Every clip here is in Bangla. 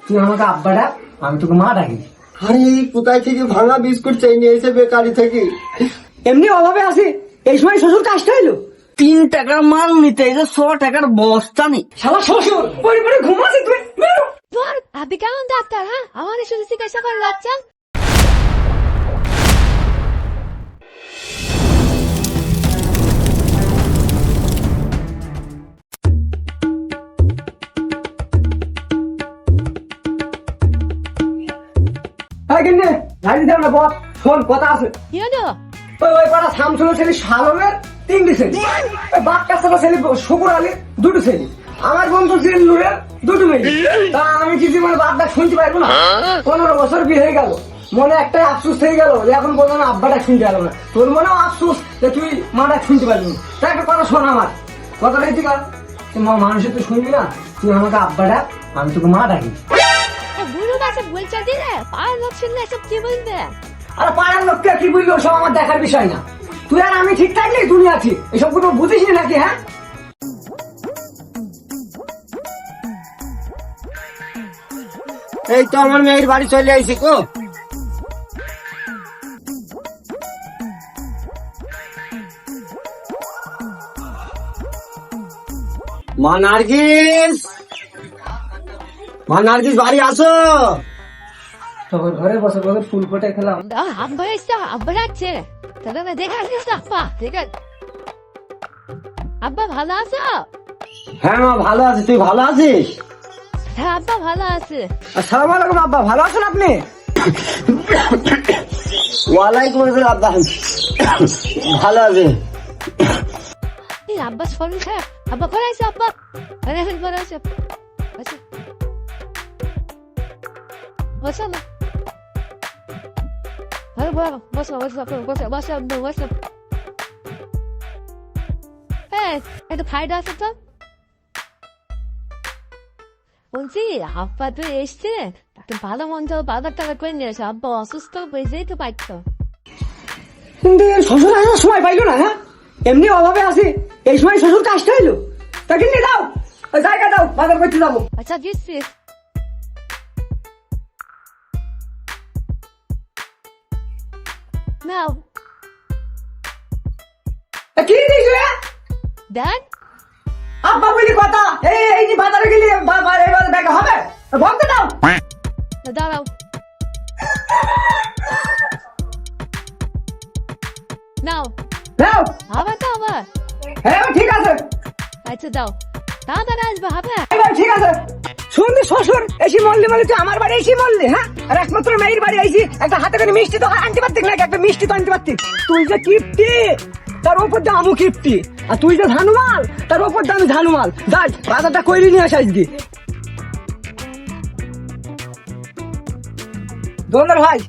তুই আমাকে আব্বা ডাক, আমি তোকে মা ডাকি। আরে কোথায় থেকে ভাঙা বিস্কুট চাই নিয়ে এসে বেকারি থেকে। এমনি অভাবে আছি, এই সময় শ্বশুর কাজটা হইলো। 3 টাকার মাল নিতে এসে 100 টাকার বস্তা নি। শালা শ্বশুর পরে পরে ঘুমাচ্ছি, তুই বেরো। তোর আপনি কেমন ডাক্তার? হ্যাঁ, আমাদের শুধু চিকিৎসা করে যাচ্ছেন। হ্যাঁ কিন্তু গাড়ি দেব না বস, শোন কথা আছে। কি হলো? ওই পাড়া শামসুলের ছেলে শালমের 3টি ছেলে, ওই বাক্কার ছেলে শুকুর আলী 2টি ছেলে, আমার বন্ধু জিল্লুরের 2টি মেয়ে। তা আমি কি জীবনে বাপ ডাক শুনতে পারবো না? 15 বছর বিয়ে হয়ে গেল, মনে একটাই আফসোস থেকে গেল যে এখন পর্যন্ত আব্বা ডাক শুনতে পারবো না। তোর মনেও আফসোস যে তুই মা ডাক শুনতে পারবি না। তা একটা কথা শোন, আমার কথাটা ঠিক আছে, মানুষের তুই শুনবি না। তুই আমাকে আব্বা ডাক, আমি তোকে মা ডাকি। বুড়ো গাছে বলছে দিলে পাড়ার লোক শুনলে এসব কি বলবে? আর পাড়ার লোককে কি বুঝলো সব আমার দেখার বিষয় না। তুই আর আমি ঠিক থাকলেই দুনিয়া আছি, এসব কোনো বুঝিস নাকি? হ্যাঁ, এই তো আমার মেয়ের বাড়ি চলে আইছি কো। মা নার্গিস, মা নার্গিস বাড়ি আসো। সবার ঘরে বসে বসে ফুল ফোটে খেলাম। আব্বা এসছে, আব্বা ডাকছে। তাহলে দেখা যাচ্ছে আব্বা, দেখা। আব্বা ভালো আছো? হ্যাঁ মা ভালো আছি, তুই ভালো আছিস? হ্যাঁ আব্বা ভালো আছে। আসসালামু আলাইকুম আব্বা, ভালো আছেন আপনি? ওয়ালাইকুম আসসালাম আব্বা, ভালো আছে। এই আব্বা শরীর খারাপ, আব্বা করে আছে আব্বা। আরে এখন করে আছে। বসো বসো না, আরে বসো বসো বসো বসো বসো। হ্যাঁ একটা ফায়দা আছে তো। বলছি আব্বা তো এসছে, একটা ভালো মন্দ বাজার টাকা করে নিয়ে এসে, আব্বা অসুস্থ বুঝতেই তো পারছো। কিন্তু শ্বশুর আসার সময় পাইলো না। হ্যাঁ, এমনি অভাবে আছি, এই সময় শ্বশুর কাজটা হইলো। তা কিন্তু দাও, ওই জায়গা দাও, বাজার করতে যাবো। আচ্ছা দিচ্ছি। নাও কি দিয়েছো? দেন। আব্বা বলি কথা, এই যে বাজারে গেলে এবার দেখা হবে, বলতে দাও। দাঁড়াও। নাও দাও। হবে তো আবার? হ্যাঁ ঠিক আছে, আচ্ছা দাও, তাড়াতাড়ি আসবে হবে। এবার ঠিক আছে। শুনলি শ্বশুর এসে মরলি বলে তুই আমার বাড়ি এসে মরলি? হ্যাঁ, আর একমাত্র মেয়ের বাড়ি আইসি, একটা হাতে করে মিষ্টি তো আনতে পারতিস নাকি? একটা মিষ্টি তো আনতে পারতিস। তুই যে কিপ্টি, তার উপর দিয়ে আমু কিপ্টি, আর তুই যে ধানুমাল, তার উপর দিয়ে আমি ধানুমাল। যাই বাজারটা কইরি নিয়ে আসা আজকে। দোলদার ভাই,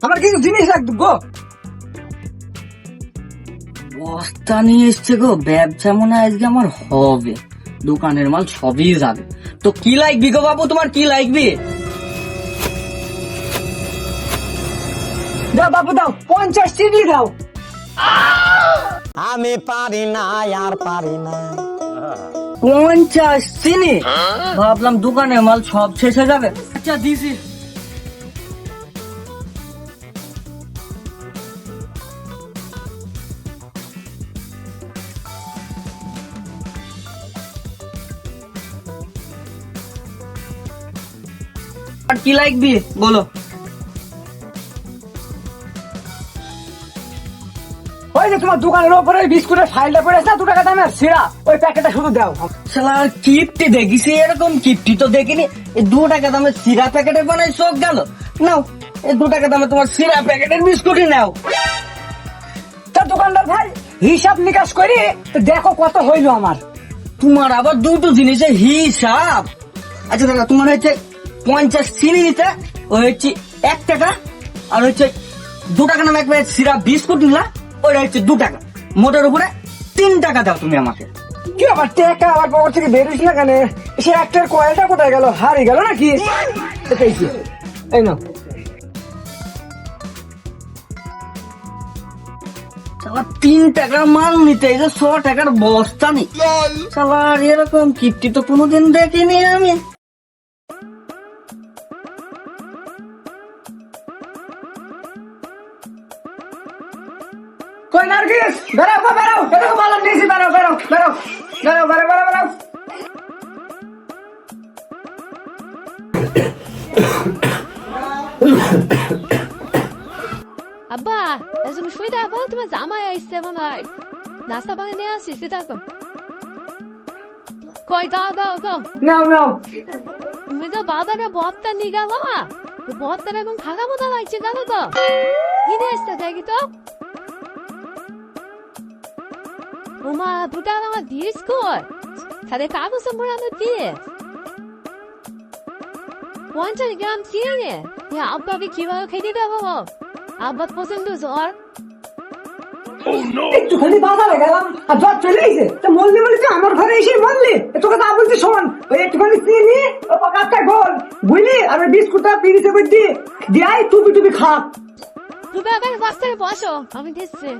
আমার কিছু জিনিস লাগতো গো। বস্তা নিয়ে এসছে গো, ব্যবসা মনে হয় আজকে আমার হবে। দোকানের মাল সবই যাবে। তো কি লাগবি গো বাবু, তোমার কি লাগবে? দাও বাবু দাও, 50 চিনি দাও। আমি পারি না আর পারি না। 50 চিনি? ভাবলাম দোকানের মাল সব শেষ হয়ে যাবে। আচ্ছা দিছি। আর কি লাগবে বলো? ওই যে তোমার দোকানের ওপরে বিস্কুটের ফাইলটা পড়ে আছে না, 2 টাকা দামের সিরা, ওই প্যাকেটটা শুধু দাও। শালা কিপটি দেখিছি, এরকম কিপটি তো দেখিনি। এই 2 টাকা দামের সিরা প্যাকেটের বানাই চোখ গেল। নাও এই 2 টাকা দামে তোমার সিরা প্যাকেটের বিস্কুটই নাও। তা দোকানদার ভাই হিসাব নিকাশ করি তো দেখো কত হইলো আমার। তোমার আবার দুটো জিনিসের হিসাব? আচ্ছা দাদা, তোমার হচ্ছে 50 চিনি নিতে, ওই হচ্ছে 1 টাকা, আর হচ্ছে 2 টাকা নামে এক প্যাকেট সিরা বিস্কুট নিলা, ওইটা হচ্ছে 2 টাকা। মোটের উপরে 3 টাকা দাও তুমি আমাকে। কি আবার টাকা আমার পকেট থেকে বেরোস না কেন? সে একটার কয়েলটা কোথায় গেল? হারিয়ে গেল নাকি? পেয়েছি, এই নাও। শালা 3 টাকার মাল নিতে এসে 100 টাকার বস্তা নি। শালা এরকম কিপটি তো কোনোদিন দেখিনি আমি। কই নার্গিস বেরাও গো বেরাও, এটা তো বালাম নিয়েছি, বেরাও বেরাও বেরাও বেরাও বেরাও বেরাও বেরাও। আব্বা তুমি শুয়ে থাকো, তোমার জামাই আসছে মনে হয়, নাস্তা পানি নিয়ে আসছি, শুয়ে থাকো। কই দাও দাও দাও, নাও নাও। তুমি তো বাজারে বস্তা নিয়ে গেল না, বস্তাটা এখন খাগা মতো লাগছে জানো তো, কিনে আসতে দেখি তো। ওমা দুটা আমার দিস কর, সাথে কাগজ মোড়ানো দিয়ে 50 গ্রাম চিনি, আব্বাকে কিভাবে খেতে দেবো, আব্বা পছন্দ জ্বর। একটুখানি বাজারে গেলাম আর জ্বর চলে এসে, তা মরলি বলিস আমার ঘরে এসে মরলি, তোকে তা বলছি শোন, ওই একটুখানি চিনি কাপটা গোল বুঝলি, আর ওই বিস্কুটটা পিড়িতে করে দিয়ে দিয়াই টুপি টুপি খা। তুমি আবার বাস্তায় বসো, আমি দিচ্ছি।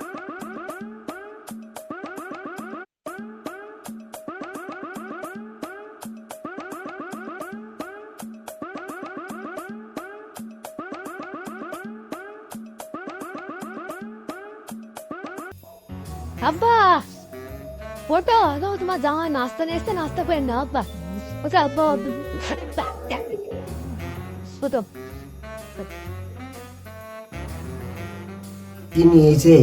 আব্বা ওটা তোমার জামাই নাস্তা নিয়ে এসছে, নাস্তা করে না আব্বা। ওটা আব্বা ওটা কি নিয়েছে?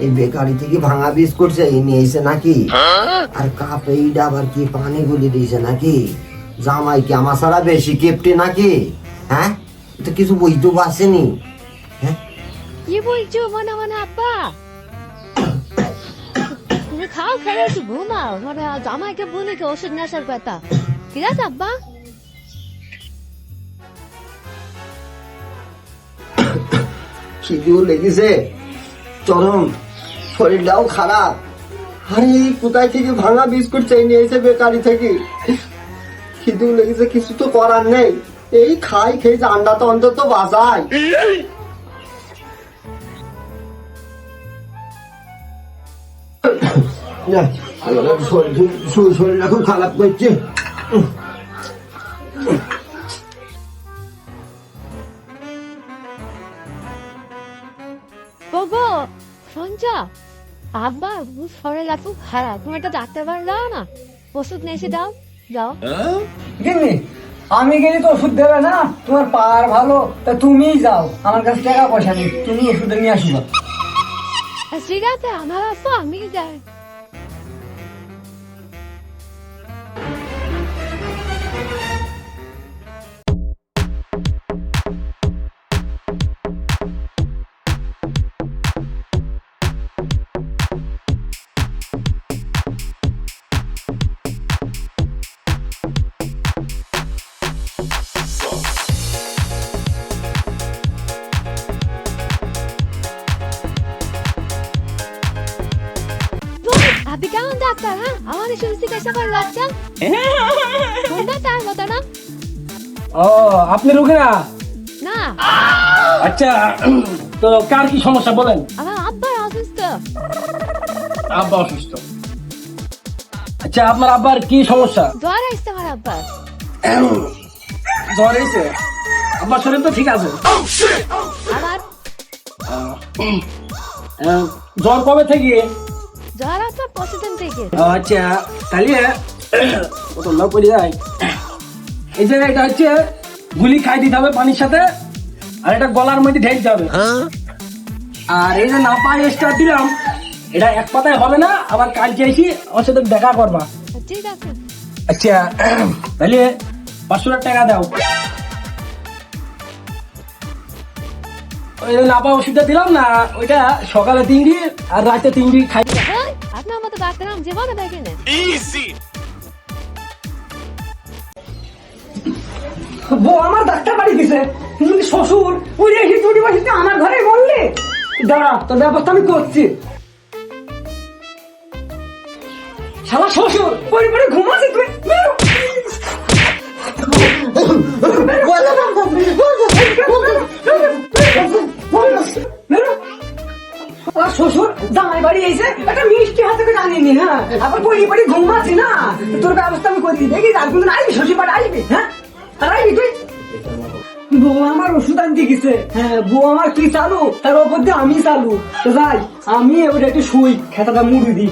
এই বেকারি থেকে ভাঙা বিস্কুট চাই নিয়েছে নাকি? আর কাপ এইটা আবার কি পানি গুলি দিয়েছে নাকি? জামাই কি আমার ছাড়া বেশি কেপটে নাকি? হ্যাঁ, তো কিছু বুঝতে পারছেনি। হ্যাঁ, কি বলছো মনে মনে আব্বা? তুমি খাও, খেলে একটু ঘুমাও, মানে জামাইকে বোনকে ওষুধ নেশার কথা, ঠিক আছে আব্বা? খিদেও লেগেছে চরম, শরীরটাও খারাপ। আরে এই কোথায় থেকে ভাঙা বিস্কুট চাই নিয়েছে বেকারি থেকে? খিদেও লেগেছে, কিছু তো করার নেই, এই খাই খেয়ে জানটা তো অন্তত বাঁচাই। শরীরটা খুব খারাপ করছে। বাবা সঞ্জা, আব্বা শরীর খুব খারাপ, তুমি একটা ডাক্তার বাড়ি দাও না, ওষুধ নিয়ে এসে দাও যাও। গিন্নি আমি গেলে তো ওষুধ দেবে না, তোমার পার ভালো, তা তুমিই যাও, আমার কাছে টাকা পয়সা নেই, তুমি ওষুধ নিয়ে আসবা। ঠিক আছে আমার আব্বা, আমি যাই। আপনি কেমন ডাক্তার? হ্যাঁ আমাদের শুধু চিকিৎসা করে যাচ্ছেন, কোনটা তার মতো না? ও আপনি রোগীরা? না আচ্ছা, তো কার কি সমস্যা বলেন? আমার আব্বা অসুস্থ। আব্বা অসুস্থ? আচ্ছা, আপনার আব্বার কি সমস্যা? জ্বর আসছে আমার আব্বা। জ্বর হয়েছে? আব্বার শরীর তো ঠিক আছে। আবার জ্বর কবে থেকে? জ্বর আসছে প্রতিদিন থেকে। আচ্ছা, তাহলে কত লাভ করে যায়। এই যে এটা হচ্ছে গুলি খাই দিতে হবে পানির সাথে, আর এটা গলার মধ্যে ঢেলতে হবে। আর এই যে নাপা স্টার দিলাম, এটা এক পাতায় হবে না, আবার কালকে এসে আমার সাথে দেখা করবা। ঠিক আছে। আচ্ছা, তাহলে 500 টাকা দাও। ওই নাপা ওষুধটা দিলাম না, ওইটা সকালে 3 আর রাতে 3 খাই। ওই, আপনার মতো ডাক্তার আমি জীবনে দেখি না। বউ আমার ডাক্তার বাড়ি দিছে, কিন্তু শ্বশুর ওই রেখে চুরি বাসিতে আমার ঘরে বললি, দাঁড়া তোর ব্যবস্থা আমি করছি। শালা শ্বশুর পরে পরে ঘুমাচ্ছি, তুই বেরো। বেরো। আর শ্বশুর জামাই বাড়ি এসে একটা মিষ্টি হাতে করে আনিনি, হ্যাঁ আবার পরি পরি ঘুমাচ্ছি না, তোর ব্যবস্থা আমি করে দিই, দেখি আর কোনদিন আসবি শ্বশুর বাড়ি আসবি, হ্যাঁ আর আসবি তুই। বউ আমার ওষুধ আনতে গেছে। হ্যাঁ, বউ আমার কি চালু, তার ওপর দিয়ে আমি চালু। তো যাই, আমি এবার একটু শুই, খেতাটা মুড়ি দিই।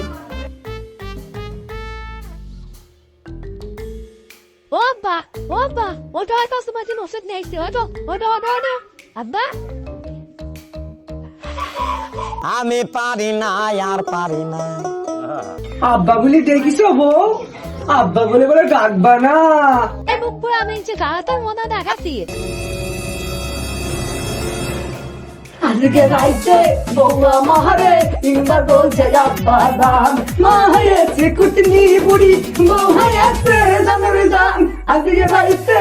ও আব্বা, ও আব্বা, ওটা হয়তো তোমার জন্য ওষুধ নিয়ে এসছে, ওটো ওটো ওটো ওটো আব্বা। আমি পারি না আর পারি না। আব্বা বলে ডেকেছ বউ? আব্বা বলে বলে ডাকবা না। এই মুখ পুরো আমি যে গাতার মনে দেখাচ্ছি। আজকে রাইতে বৌমা মাহারে ইংবার বলছে আব্বা দান, মা হয়েছে কুটনি বুড়ি, বউ হয়েছে জানের জান। আজকে রাইতে